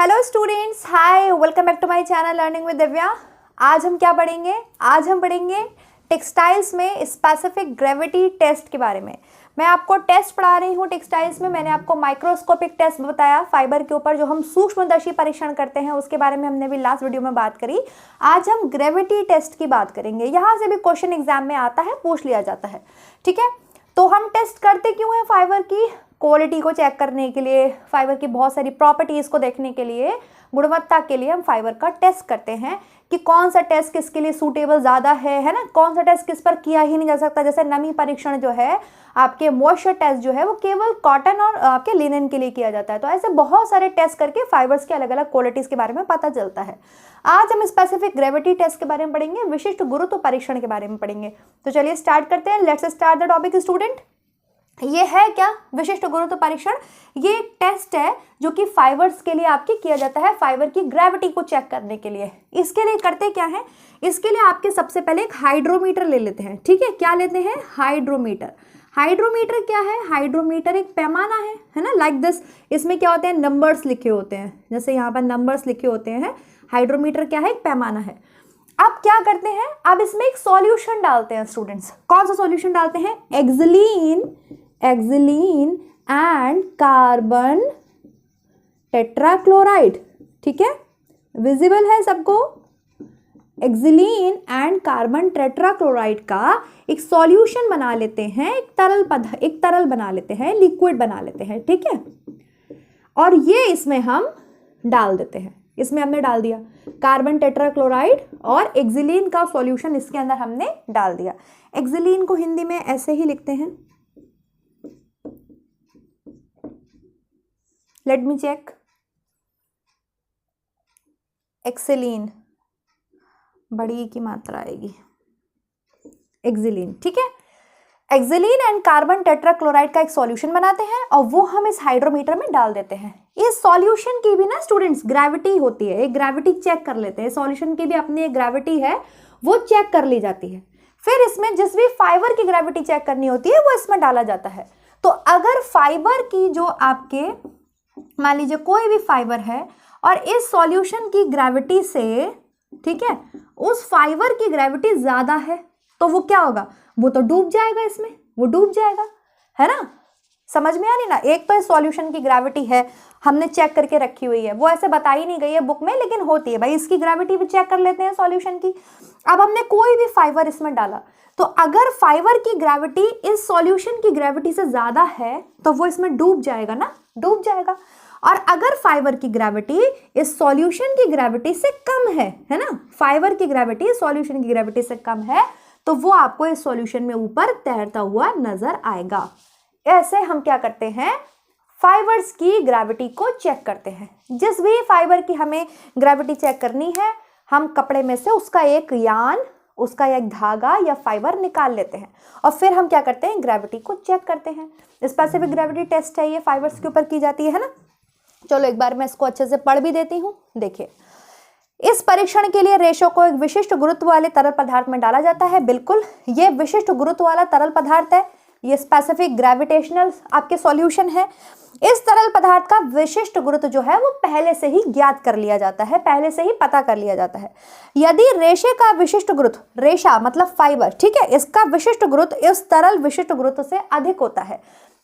Hello students, hi, welcome back to my channel learning with Divya. आज हम क्या पढ़ेंगे? आज हम पढ़ेंगे टेक्सटाइल्स में स्पेसिफिक ग्रेविटी टेस्ट के बारे में। मैं आपको टेस्ट पढ़ा रही हूँ टेक्सटाइल्स में। मैंने आपको माइक्रोस्कोपिक टेस्ट बताया फाइबर के ऊपर, जो हम सूक्ष्मदर्शी परीक्षण करते हैं, उसके बारे में हमने भी लास्ट वीडियो में बात करी। आज हम ग्रेविटी टेस्ट की बात करेंगे। यहाँ से भी क्वेश्चन एग्जाम में आता है, पूछ लिया जाता है, ठीक है। तो हम टेस्ट करते क्यों हैं? फाइबर की क्वालिटी को चेक करने के लिए, फाइबर की बहुत सारी प्रॉपर्टीज़ को देखने के लिए, गुणवत्ता के लिए हम फाइबर का टेस्ट करते हैं कि कौन सा टेस्ट किसके लिए सूटेबल ज़्यादा है ना। कौन सा टेस्ट किस पर किया ही नहीं जा सकता। जैसे नमी परीक्षण जो है, आपके मॉइस्चर टेस्ट जो है, वो केवल कॉटन और आपके लिनन के लिए किया जाता है। तो ऐसे बहुत सारे टेस्ट करके फाइबर्स के अलग अलग क्वालिटीज़ के बारे में पता चलता है। आज हम स्पेसिफिक ग्रेविटी टेस्ट के बारे में पढ़ेंगे, विशिष्ट गुरुत्व परीक्षण के बारे में पढ़ेंगे। तो चलिए स्टार्ट करते हैं। Let's start the topic student. ये है क्या? विशिष्ट गुरुत्व परीक्षण। ये एक टेस्ट है जो कि फाइबर्स के लिए आपकी किया जाता है, फाइबर की ग्रेविटी को चेक करने के लिए। इसके लिए करते क्या है? इसके लिए आपके सबसे पहले एक हाइड्रोमीटर ले लेते हैं, ठीक है। क्या लेते हैं? हाइड्रोमीटर। हाइड्रोमीटर क्या है? हाइड्रोमीटर एक पैमाना है ना, लाइक दिस। इसमें क्या होते हैं? नंबर्स लिखे होते हैं, जैसे यहाँ पर नंबर्स लिखे होते हैं। हाइड्रोमीटर क्या है? एक पैमाना है। अब क्या करते हैं? अब इसमें एक सॉल्यूशन डालते हैं स्टूडेंट्स। कौन सा सॉल्यूशन डालते हैं? एक्सिलीन एंड कार्बन टेट्राक्लोराइड, ठीक है। विजिबल है सबको? एक्सिलीन एंड कार्बन टेट्राक्लोराइड का एक सॉल्यूशन बना लेते हैं, एक तरल बना लेते हैं, लिक्विड बना लेते हैं, ठीक है। और ये इसमें हम डाल देते हैं। इसमें हमने डाल दिया कार्बन टेट्राक्लोराइड और एक्सिलीन का सॉल्यूशन इसके अंदर हमने डाल दिया। एक्सिलीन को हिंदी में ऐसे ही लिखते हैं, लेट मी चेक। एक्सिलीन, बड़ी की मात्रा आएगी, एक्सिलीन, ठीक है। एक्सिलीन एंड कार्बन टेट्राक्लोराइड का एक सॉल्यूशन बनाते हैं और वो हम इस हाइड्रोमीटर में डाल देते हैं। इस सॉल्यूशन की भी ना स्टूडेंट्स ग्रेविटी होती है, एक ग्रेविटी चेक कर लेते हैं। सॉल्यूशन की भी अपनी एक ग्रेविटी है, वो चेक कर ली जाती है। फिर इसमें जिस भी फाइबर की ग्रेविटी चेक करनी होती है, वो इसमें डाला जाता है। तो अगर फाइबर की जो आपके, मान लीजिए कोई भी फाइबर है और इस सॉल्यूशन की ग्रेविटी से, ठीक है, उस फाइबर की ग्रेविटी ज्यादा है, तो वो क्या होगा? वो तो डूब जाएगा, इसमें वो डूब जाएगा, है ना। समझ में आ रही ना? एक तो इस सॉल्यूशन की ग्रेविटी है, हमने चेक करके रखी हुई है, वो ऐसे बताई नहीं गई है बुक में, लेकिन होती है भाई। इसकी ग्रेविटी भी चेक कर लेते हैं सॉल्यूशन की। अब हमने कोई भी फाइबर इसमें डाला, तो अगर फाइबर की ग्रेविटी इस सॉल्यूशन की ग्रेविटी से ज्यादा है, तो वो इसमें डूब जाएगा ना, डूब जाएगा। और अगर फाइबर की ग्रेविटी इस सॉल्यूशन की ग्रेविटी से कम है ना, फाइबर की ग्रेविटी सॉल्यूशन की ग्रेविटी से कम है, तो वो आपको इस सॉल्यूशन में ऊपर तैरता हुआ नजर आएगा। ऐसे हम क्या करते हैं? फाइबर्स की ग्रेविटी को चेक करते हैं। जिस भी फाइबर की हमें ग्रेविटी चेक करनी है, हम कपड़े में से उसका एक यान, उसका एक धागा या फाइबर निकाल लेते हैं और फिर हम क्या करते हैं? ग्रेविटी को चेक करते हैं। स्पेसिफिक ग्रेविटी टेस्ट है, ये फाइबर्स के ऊपर की जाती है ना। चलो एक बार मैं इसको अच्छे से पढ़ भी देती हूँ। देखिए, इस परीक्षण के लिए रेशों को एक विशिष्ट गुरुत्व वाले तरल पदार्थ में डाला जाता है। बिल्कुल, ये विशिष्ट गुरुत्व वाला तरल पदार्थ है, ये स्पेसिफिक ग्रेविटेशनल आपके सॉल्यूशन है। इस तरल पदार्थ का विशिष्ट गुरुत्व जो है वो पहले से ही ज्ञात कर लिया जाता है, पहले से ही पता कर लिया जाता है। यदि रेशे का विशिष्ट गुरुत्व, रेशा मतलब फाइबर, ठीक है, इसका विशिष्ट गुरुत्व इस तरल विशिष्ट गुरुत्व से अधिक होता है।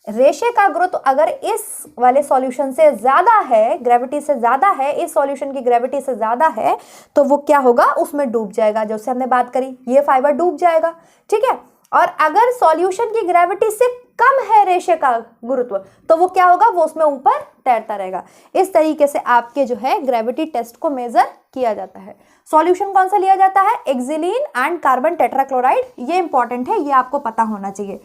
रेशे का गुरुत्व अगर इस वाले सॉल्यूशन से ज्यादा है, ग्रेविटी से ज्यादा है, इस सॉल्यूशन की ग्रेविटी से ज्यादा है, तो वो क्या होगा? उसमें डूब जाएगा। जैसे हमने बात करी, ये फाइबर डूब जाएगा, ठीक है। और अगर सॉल्यूशन की ग्रेविटी से कम है रेशे का गुरुत्व, तो वो क्या होगा? वो उसमें ऊपर तैरता रहेगा। इस तरीके से आपके जो है ग्रेविटी टेस्ट को मेजर किया जाता है। सॉल्यूशन कौन सा लिया जाता है? एक्सिलीन एंड कार्बन टेट्राक्लोराइड। ये इंपॉर्टेंट है, ये आपको पता होना चाहिए।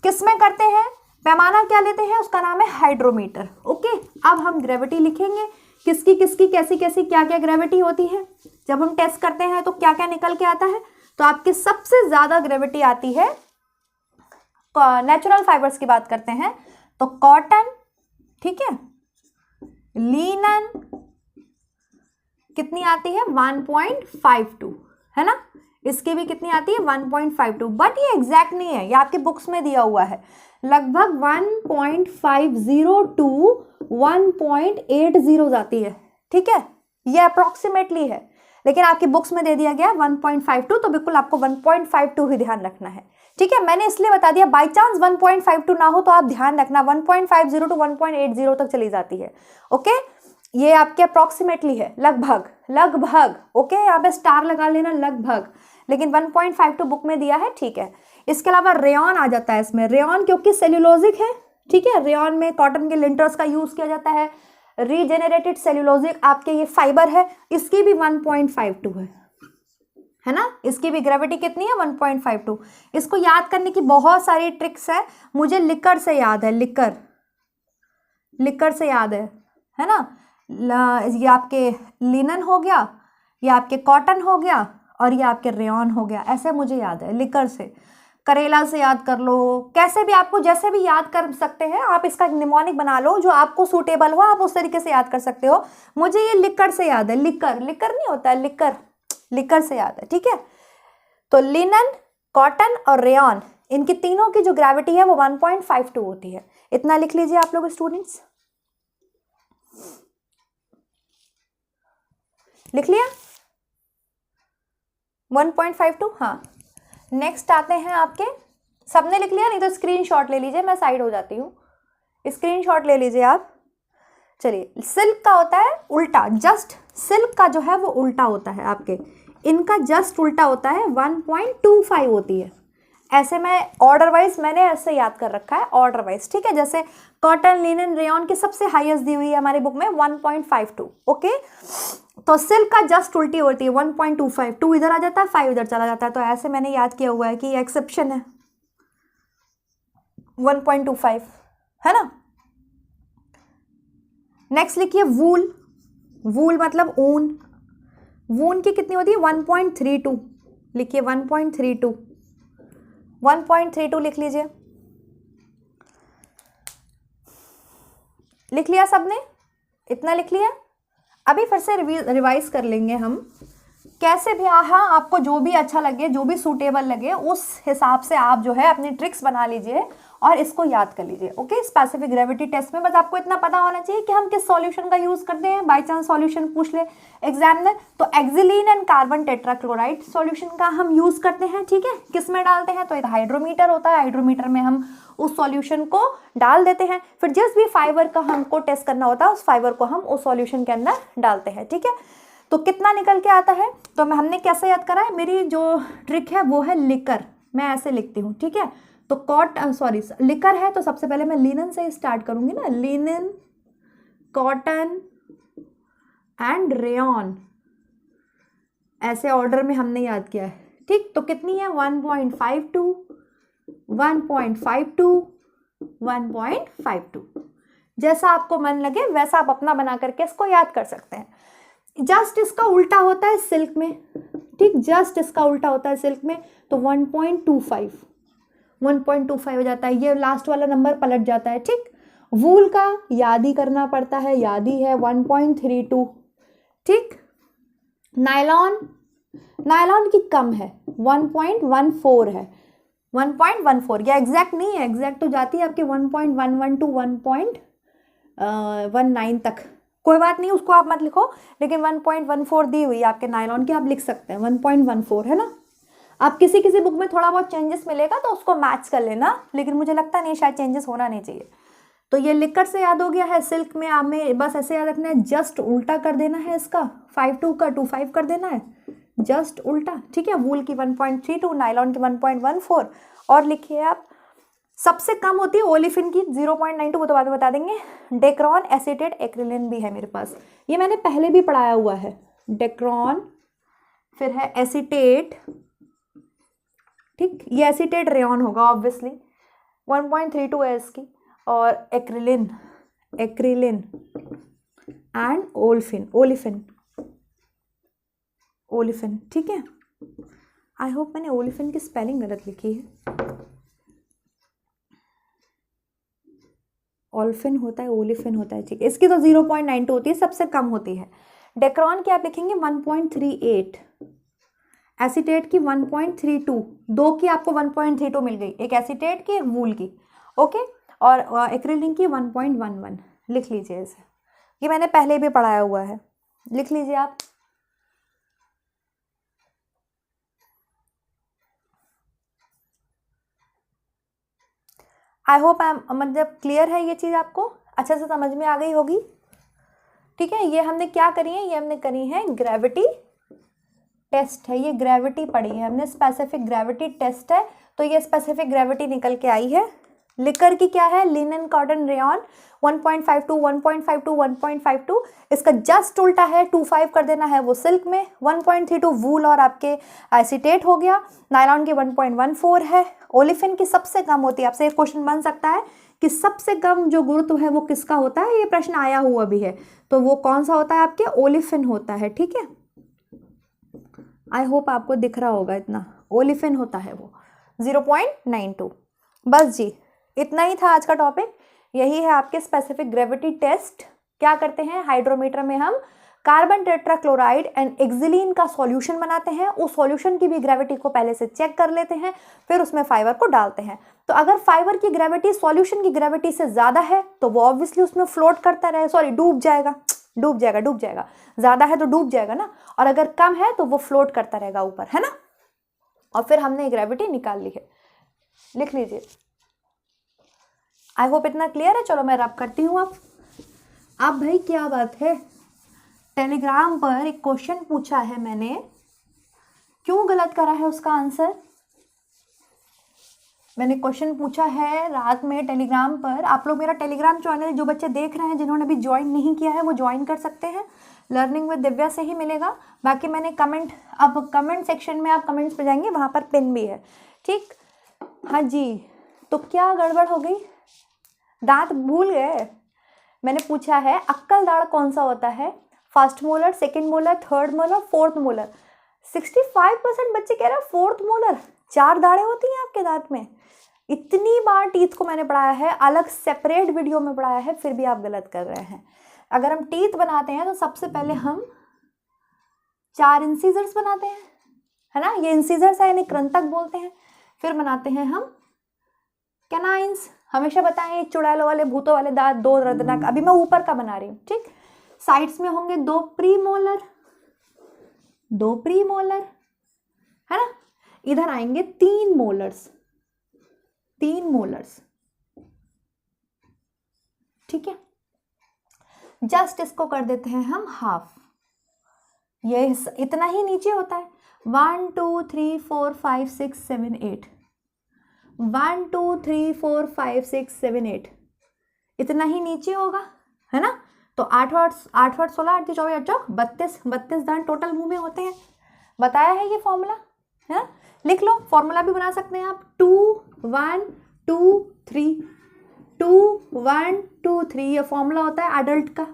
किसमें करते हैं? पैमाना क्या लेते हैं? उसका नाम है हाइड्रोमीटर। ओके, अब हम ग्रेविटी लिखेंगे, किसकी किसकी कैसी कैसी क्या क्या ग्रेविटी होती है। जब हम टेस्ट करते हैं तो क्या क्या निकल के आता है? तो आपकी सबसे ज्यादा ग्रेविटी आती है, नेचुरल फाइबर्स की बात करते हैं तो कॉटन, ठीक है, लिनन कितनी आती है? 1.52, है ना। इसकी भी कितनी आती है? 1.52, बट ये एग्जैक्ट नहीं है, ये आपके बुक्स में दिया हुआ है। लगभग 1.50 to 1.80 आती है, ठीक है, ये अप्रोक्सीमेटली है, लेकिन आपकी बुक्स में दे दिया गया 1.52, तो बिल्कुल आपको 1.52 ही ध्यान रखना है। ठीक है, मैंने इसलिए बता दिया, बाई चांस 1.52 ना हो तो आप ध्यान रखना 1.50 टू 1.80 तक चली जाती है। ओके, ये आपके अप्रोक्सीमेटली है, लगभग लगभग। ओके, यहाँ पे स्टार लगा लेना, लगभग, लेकिन 1.52 बुक में दिया है। ठीक है, इसके अलावा रेयॉन आ जाता है इसमें। रेयॉन क्योंकि सेल्यूलोजिक है, ठीक है, रेयॉन में कॉटन के लिंटर्स का यूज किया जाता है। रीजेनरेटेड सेल्यूलोजिक आपके ये फाइबर है, इसकी भी 1.52 है ना, इसकी भी ग्रेविटी कितनी है 1.52। इसको याद करने की बहुत सारी ट्रिक्स है, मुझे लिकर से याद है, लिकर, लिकर से याद है ना। ये आपके लिनन हो गया, ये आपके कॉटन हो गया, और ये आपके रेयॉन हो गया, ऐसे मुझे याद है, लिकर से। करेला से याद कर लो, कैसे भी आपको जैसे भी याद कर सकते हैं आप, इसका एक निमोनिक बना लो जो आपको सूटेबल हो, आप उस तरीके से याद कर सकते हो। मुझे ये लिकर से याद है, लिकर, लिकर नहीं होता है, लिकर, लिकर से याद है। ठीक है, तो लिनन, कॉटन और रेयॉन, इनकी तीनों की जो ग्रेविटी है वो 1.52 होती है। इतना लिख लीजिए आप लोग स्टूडेंट्स, लिख लिया 1.52। हाँ, नेक्स्ट आते हैं आपके, सबने लिख लिया? नहीं तो स्क्रीनशॉट ले लीजिए, मैं साइड हो जाती हूँ, स्क्रीनशॉट ले लीजिए आप। चलिए, सिल्क का होता है उल्टा, जस्ट सिल्क का जो है वो उल्टा होता है आपके, इनका जस्ट उल्टा होता है, 1.25 होती है। ऐसे मैं ऑर्डर वाइज मैंने ऐसे याद कर रखा है, ऑर्डर वाइज। ठीक है, जैसे कॉटन, लिनन, रेयॉन की सबसे हाईएस्ट दी हुई है हमारी बुक में 1.52। ओके, तो सिल्क का जस्ट उल्टी होती है 1.25, 2 इधर आ जाता है, 5 इधर चला जाता है, तो ऐसे मैंने याद किया हुआ है कि एक्सेप्शन है 1.25, है ना। नेक्स्ट लिखिए वूल, वूल मतलब ऊन, वून की कितनी होती है 1.32, लिखिए 1.32, 1.32 लिख लीजिए। लिख लिया सबने, इतना लिख लिया? अभी फिर से रिवाइज कर लेंगे हम, कैसे भी। हाँ, आपको जो भी अच्छा लगे, जो भी सूटेबल लगे, उस हिसाब से आप जो है अपनी ट्रिक्स बना लीजिए और इसको याद कर लीजिए। ओके, स्पेसिफिक ग्रेविटी टेस्ट में बस आपको इतना पता होना चाहिए कि हम किस सॉल्यूशन का यूज करते हैं। बाय चांस सॉल्यूशन पूछ ले एग्जाम में, तो एक्सिलीन एंड कार्बन टेट्राक्लोराइड सॉल्यूशन का हम यूज करते हैं। ठीक है, किस में डालते हैं? तो एक हाइड्रोमीटर होता है, हाइड्रोमीटर में हम उस सॉल्यूशन को डाल देते हैं, फिर जिस भी फाइबर का हमको टेस्ट करना होता है उस फाइबर को हम उस सॉल्यूशन के अंदर डालते हैं। ठीक है, तो कितना निकल के आता है, तो हमने कैसे याद करा है, मेरी जो ट्रिक है वो है लिकर, मैं ऐसे लिखती हूँ। ठीक है, तो लिकर है, तो सबसे पहले मैं लिनन से स्टार्ट करूंगी ना, लिनन, कॉटन एंड रेयॉन, ऐसे ऑर्डर में हमने याद किया है। ठीक, तो कितनी है 1.52, 1.52, 1.52, जैसा आपको मन लगे वैसा आप अपना बना करके इसको याद कर सकते हैं। जस्ट इसका उल्टा होता है सिल्क में, ठीक, जस्ट इसका उल्टा होता है सिल्क में, तो 1.25, 1.25 हो जाता है, ये लास्ट वाला नंबर पलट जाता है। ठीक, वूल का याद ही करना पड़ता है, याद ही है 1.32। ठीक, नायलॉन, नायलॉन की कम है 1.14 है, 1.14, या एग्जैक्ट नहीं है, एग्जैक्ट तो जाती है आपके 1.11 टू 1.19 तक, कोई बात नहीं, उसको आप मत लिखो, लेकिन 1.14 दी हुई है आपके नायलॉन की, आप लिख सकते हैं 1.14, है ना। आप किसी किसी बुक में थोड़ा बहुत चेंजेस मिलेगा तो उसको मैच कर लेना, लेकिन मुझे लगता नहीं, शायद चेंजेस होना नहीं चाहिए। तो ये लिकर से याद हो गया है। सिल्क में हमें बस ऐसे याद रखना है, जस्ट उल्टा कर देना है इसका, 52 का 25 कर देना है, जस्ट उल्टा। ठीक है, वूल की 1.32, नायलॉन की 1.14, और लिखिए आप सबसे कम होती है ओलिफिन की 0.92, वो तो बाद में बता देंगे। डेक्रॉन, एसीटेट, एक्रिलिन भी है मेरे पास, ये मैंने पहले भी पढ़ाया हुआ है। डेक्रॉन, फिर है एसीटेट, ठीक, ये एसीटेट रेयॉन होगा ऑब्वियसली, 1.32 है इसकी, और एक्रिलिन, एक्रिलिन एंड ओलिफिन, ओलिफिन, ओलिफिन। ठीक है, आई होप मैंने ओलिफिन की स्पेलिंग गलत लिखी है, ओल्फिन होता है, ओलिफिन होता है। ठीक है, इसकी तो 0.92 होती है, सबसे कम होती है। डेक्रॉन की आप लिखेंगे 1.38, एसीटेट की 1.32, दो की आपको 1.32 मिल गई, एक एसीटेट की, एक वूल की। ओके, और एक्रिलिन की 1.11 लिख लीजिए इसे, ये मैंने पहले भी पढ़ाया हुआ है। लिख लीजिए आप। आई होप मतलब क्लियर है ये चीज़, आपको अच्छे से समझ में आ गई होगी। ठीक है, ये हमने क्या करी है, ये हमने करी है ग्रेविटी टेस्ट है, ये ग्रेविटी पढ़ी है हमने, स्पेसिफिक ग्रेविटी टेस्ट है। तो ये स्पेसिफिक ग्रेविटी निकल के आई है। लिकर की क्या है, लिनन कॉटन रेयॉन 1.52 1.52 1.52, इसका जस्ट उल्टा है 25 कर देना है वो सिल्क में, 1.32 वूल और आपके एसीटेट हो गया, नायलॉन की 1.14 है, ओलिफिन की सबसे कम होती है। आपसे एक क्वेश्चन बन सकता है कि सबसे कम जो गुरुत्व है वो किसका होता है, ये प्रश्न आया हुआ भी है, तो वो कौन सा होता है आपके, ओलिफिन होता है। ठीक है, आई होप आपको दिख रहा होगा इतना, ओलिफिन होता है वो 0.92। बस जी इतना ही था आज का टॉपिक, यही है आपके स्पेसिफिक ग्रेविटी टेस्ट। क्या करते हैं, हाइड्रोमीटर में हम कार्बन टेट्राक्लोराइड एंड एक्सिलीन का सॉल्यूशन बनाते हैं, उस सॉल्यूशन की भी ग्रेविटी को पहले से चेक कर लेते हैं, फिर उसमें फाइबर को डालते हैं। तो अगर फाइबर की ग्रेविटी सॉल्यूशन की ग्रेविटी से ज़्यादा है तो वो ऑब्वियसली उसमें फ्लोट करता रहे, सॉरी डूब जाएगा, ज़्यादा है तो डूब जाएगा ना, और अगर कम है तो वो फ्लोट करता रहेगा ऊपर, है ना। और फिर हमने ग्रेविटी निकाल ली है, लिख लीजिए। आई होप इतना क्लियर है। चलो मैं रब करती हूँ अब भाई क्या बात है, टेलीग्राम पर एक क्वेश्चन पूछा है मैंने, क्यों गलत करा है उसका आंसर। मैंने क्वेश्चन पूछा है रात में टेलीग्राम पर, आप लोग मेरा टेलीग्राम चैनल जो बच्चे देख रहे हैं जिन्होंने अभी ज्वाइन नहीं किया है वो ज्वाइन कर सकते हैं, लर्निंग विद दिव्या से ही मिलेगा। बाकी मैंने कमेंट, अब कमेंट सेक्शन में आप कमेंट्स पे जाएंगे, वहाँ पर पिन भी है। ठीक, हाँ जी, तो क्या गड़बड़ हो गई, दांत भूल गए। मैंने पूछा है अक्कल दाढ़ कौन सा होता है, first molar, second molar, third molar, fourth molar. 65% बच्चे कह रहे हैं फोर्थ मोलर। 4 दाढ़ें होती हैं आपके दांत में। इतनी बार टीथ को मैंने पढ़ाया है, अलग सेपरेट वीडियो में पढ़ाया है, फिर भी आप गलत कर रहे हैं। अगर हम टीथ बनाते हैं तो सबसे पहले हम 4 इंसीजर्स बनाते हैं, है ना, ये इंसीजर्स है, इन्हें कृंतक बोलते हैं। फिर बनाते हैं हम कैनाइंस, हमेशा बताएं चुड़ैलों वाले, भूतों वाले दांत, 2 दर्दनाक। अभी मैं ऊपर का बना रही हूँ। ठीक, साइड्स में होंगे 2 प्रीमोलर, 2 प्रीमोलर, है ना। इधर आएंगे 3 मोलर्स, 3 मोलर्स। ठीक है, जस्ट इसको कर देते हैं हम हाफ, ये इतना ही नीचे होता है। 1 2 3 4 5 6 7 8, 1 2 3 4 5 6 7 8, इतना ही नीचे होगा, है ना। तो 8 8 16 8 24 8 32 दांत टोटल मुंह में होते हैं। बताया है ये फॉर्मूला, है ना। लिख लो, फॉर्मूला भी बना सकते हैं आप, 2 1 2 3, 2 1 2 3, ये फॉर्मूला होता है एडल्ट का।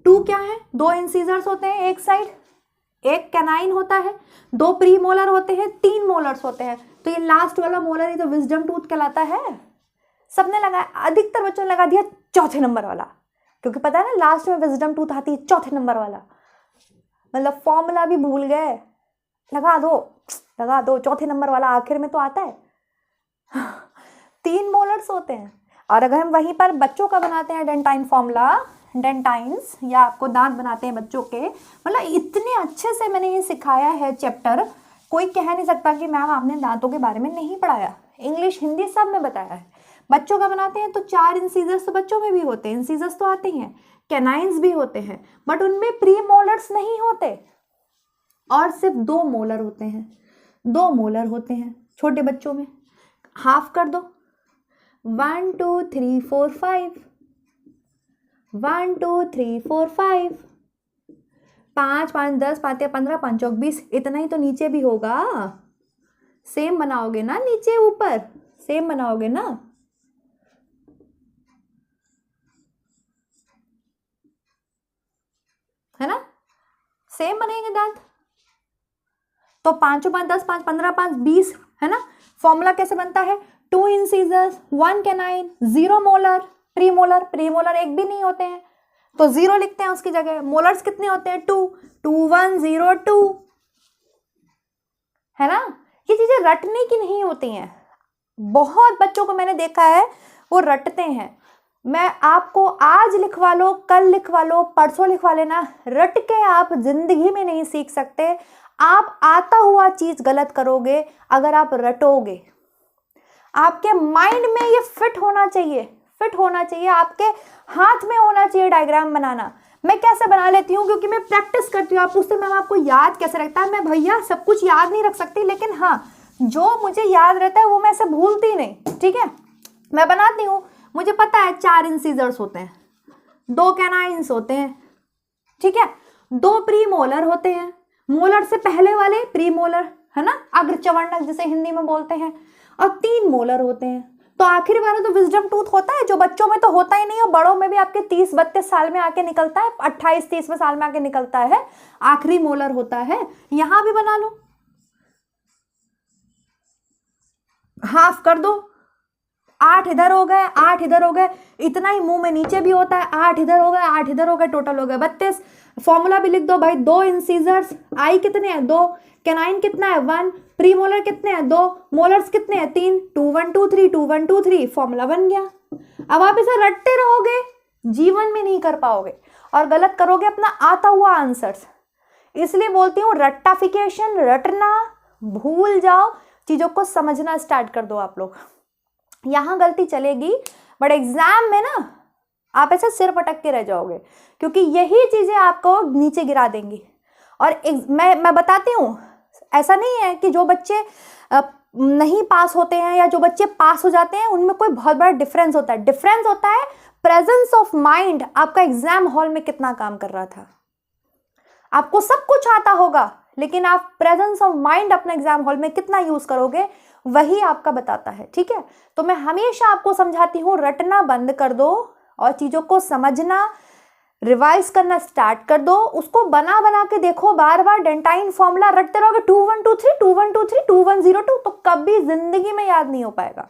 2 क्या है, 2 इंसीजर्स होते हैं एक साइड, 1 कैनाइन होता है, 2 प्री मोलर होते हैं, 3 मोलर्स होते हैं। तो ये लास्ट वाला मोलर ही तो विजडम टूथ कहलाता है। सबने लगाया, अधिकतर बच्चों ने लगा दिया चौथे नंबर वाला, क्योंकि पता है ना लास्ट में विजडम टूथ आती है चौथे नंबर वाला, मतलब फॉर्मूला भी भूल गए। लगा दो चौथे नंबर वाला आखिर में तो आता है। 3 मोलर्स होते हैं। और अगर हम वहीं पर बच्चों का बनाते हैं डेंटाइन फॉर्मूला, डेंटाइन्स, या आपको दांत बनाते हैं बच्चों के, मतलब इतने अच्छे से मैंने ये सिखाया है चैप्टर, कोई कह नहीं सकता कि मैम आपने दांतों के बारे में नहीं पढ़ाया। इंग्लिश हिंदी सब में बताया है। बच्चों का बनाते हैं तो 4 इंसीजर्स तो बच्चों में भी होते हैं, इंसीजर्स तो आते ही हैं, कैनाइन्स भी होते हैं, बट उनमें प्री मोलर्स नहीं होते, और सिर्फ 2 मोलर होते हैं, 2 मोलर होते हैं छोटे बच्चों में। हाफ कर दो, 1 2 3 4 5, 1 2 3 4 5, 5 5 10 5 15 5 चौक 20, इतना ही तो नीचे भी होगा। सेम बनाओगे ना, नीचे ऊपर सेम बनाओगे ना, है ना, सेम बनेंगे दांत। तो 5 5 10 5 15 5 20, है ना। फॉर्मूला कैसे बनता है, 2 incisors, 1 canine, 0 molar, premolar, premolar एक भी नहीं होते हैं तो 0 लिखते हैं उसकी जगह। मोलर्स कितने होते हैं, 2 2 1 0 2, है ना। ये चीजें रटने की नहीं होती हैं, बहुत बच्चों को मैंने देखा है वो रटते हैं। मैं आपको आज लिखवा लो, कल लिखवा लो, परसों लिखवा लेना, रट के आप जिंदगी में नहीं सीख सकते। आप आता हुआ चीज गलत करोगे अगर आप रटोगे। आपके माइंड में ये फिट होना चाहिए, फिट होना चाहिए, आपके हाथ में होना चाहिए डायग्राम बनाना। मैं कैसे बना लेती हूँ, क्योंकि मैं प्रैक्टिस करती हूँ। आप पूछते मैम आपको याद कैसे रखता है? मैं भैया सब कुछ याद नहीं रख सकती, लेकिन हाँ जो मुझे याद रहता है वो मैं ऐसे भूलती नहीं। ठीक है, मैं बनाती हूँ। मुझे पता है 4 इंसीजर्स होते हैं, 2 कैनाइंस होते हैं, ठीक है, 2 प्रीमोलर होते हैं, मोलर से पहले वाले प्रीमोलर है ना, अग्रचवर्णक जिसे हिंदी में बोलते हैं, और 3 मोलर होते हैं। तो आखिरी वाला तो विजडम टूथ होता है, जो बच्चों में तो होता ही नहीं और बड़ों में भी आपके 30-32 साल में आके निकलता है, 28-30 साल में आके निकलता है, आखिरी मोलर होता है। यहां भी बना लो, हाफ कर दो, 8 इधर हो गए, 8 इधर हो गए, इतना ही मुंह में नीचे भी होता है, 8 इधर हो गए, 8 इधर हो गए, टोटल हो गए 32। फॉर्मूला भी लिख दो भाई, 2 इंसीजर्स, आई कितने हैं 2, कैनाइन कितना है 1, प्रीमोलर कितने हैं 2, मोलर्स कितने हैं 3, 2 1 2 3, 2 1 2 3, फॉर्मूला बन गया। अब आप इसे रटते रहोगे, जीवन में नहीं कर पाओगे और गलत करोगे अपना आता हुआ आंसर्स। इसलिए बोलती हूँ रट्टाफिकेशन, रटना भूल जाओ, चीजों को समझना स्टार्ट कर दो आप लोग। यहां गलती चलेगी, बट एग्जाम में ना आप ऐसे सिर पटक के रह जाओगे, क्योंकि यही चीजें आपको नीचे गिरा देंगी। और मैं बताती हूँ, ऐसा नहीं है कि जो बच्चे नहीं पास होते हैं या जो बच्चे पास हो जाते हैं उनमें कोई बहुत बड़ा डिफरेंस होता है। डिफरेंस होता है प्रेजेंस ऑफ माइंड, आपका एग्जाम हॉल में कितना काम कर रहा था। आपको सब कुछ आता होगा, लेकिन आप प्रेजेंस ऑफ माइंड अपने एग्जाम हॉल में कितना यूज करोगे वही आपका बताता है। ठीक है, तो मैं हमेशा आपको समझाती हूँ रटना बंद कर दो और चीजों को समझना, रिवाइज करना स्टार्ट कर दो। उसको बना बना के देखो, बार बार डेंटाइन फॉर्मूला रटते रहोगे 2 1 2 3 2 1 2 3 2 1 0 2, तो कभी जिंदगी में याद नहीं हो पाएगा।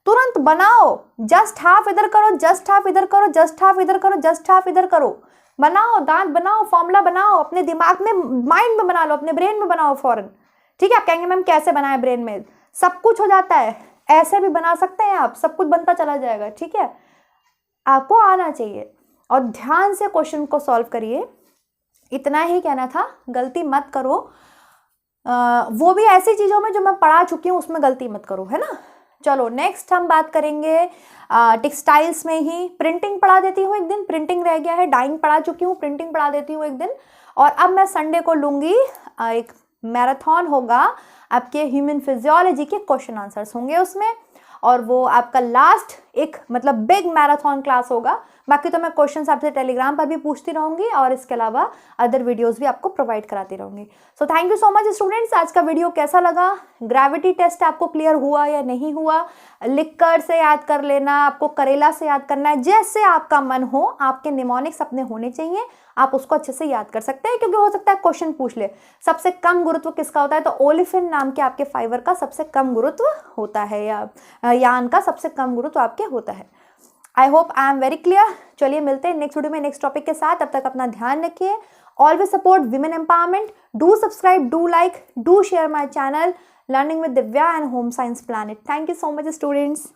तुरंत बनाओ, जस्ट हाफ इधर करो, जस्ट हाफ इधर करो, जस्ट हाफ इधर करो, जस्ट हाफ इधर करो, बनाओ, दांत बनाओ, फॉर्मूला बनाओ, अपने दिमाग में, माइंड में बना लो, अपने ब्रेन में बनाओ फौरन। ठीक है, आप कहेंगे मैम कैसे बनाए ब्रेन में? सब कुछ हो जाता है, ऐसे भी बना सकते हैं आप, सब कुछ बनता चला जाएगा। ठीक है, आपको आना चाहिए और ध्यान से क्वेश्चन को सॉल्व करिए। इतना ही कहना था, गलती मत करो, वो भी ऐसी चीज़ों में जो मैं पढ़ा चुकी हूँ उसमें गलती मत करो, है ना। चलो नेक्स्ट हम बात करेंगे टेक्सटाइल्स में ही। प्रिंटिंग पढ़ा देती हूँ एक दिन, प्रिंटिंग रह गया है, डाइंग पढ़ा चुकी हूँ, प्रिंटिंग पढ़ा देती हूँ एक दिन। और अब मैं संडे को लूँगी, एक मैराथन होगा आपके ह्यूमन फिजियोलॉजी के क्वेश्चन आंसर्स होंगे उसमें, और वो आपका लास्ट एक मतलब बिग मैराथन क्लास होगा। बाकी तो मैं क्वेश्चंस आपसे टेलीग्राम पर भी पूछती रहूंगी और इसके अलावा अदर वीडियोस भी आपको प्रोवाइड कराती रहूंगी। So thank you so much students. आज का वीडियो कैसा लगा? ग्रेविटी टेस्ट आपको क्लियर हुआ या नहीं हुआ? लिखकर से याद कर लेना, आपको करेला से याद करना है, जैसे आपका मन हो। आपके निमोनिक्स अपने होने चाहिए, आप उसको अच्छे से याद कर सकते हैं, क्योंकि हो सकता है क्वेश्चन पूछ ले सबसे कम गुरुत्व किसका होता है, तो ओलिफिन नाम के आपके फाइबर का सबसे कम गुरुत्व होता है, या यान का सबसे कम गुरुत्व आपके होता है। I hope I am very clear. चलिए मिलते हैं नेक्स्ट वीडियो में नेक्स्ट टॉपिक के साथ। तब तक अपना ध्यान रखिए। Always support women empowerment. Do subscribe, do like, do share my channel learning with Divya and home science planet. Thank you so much students.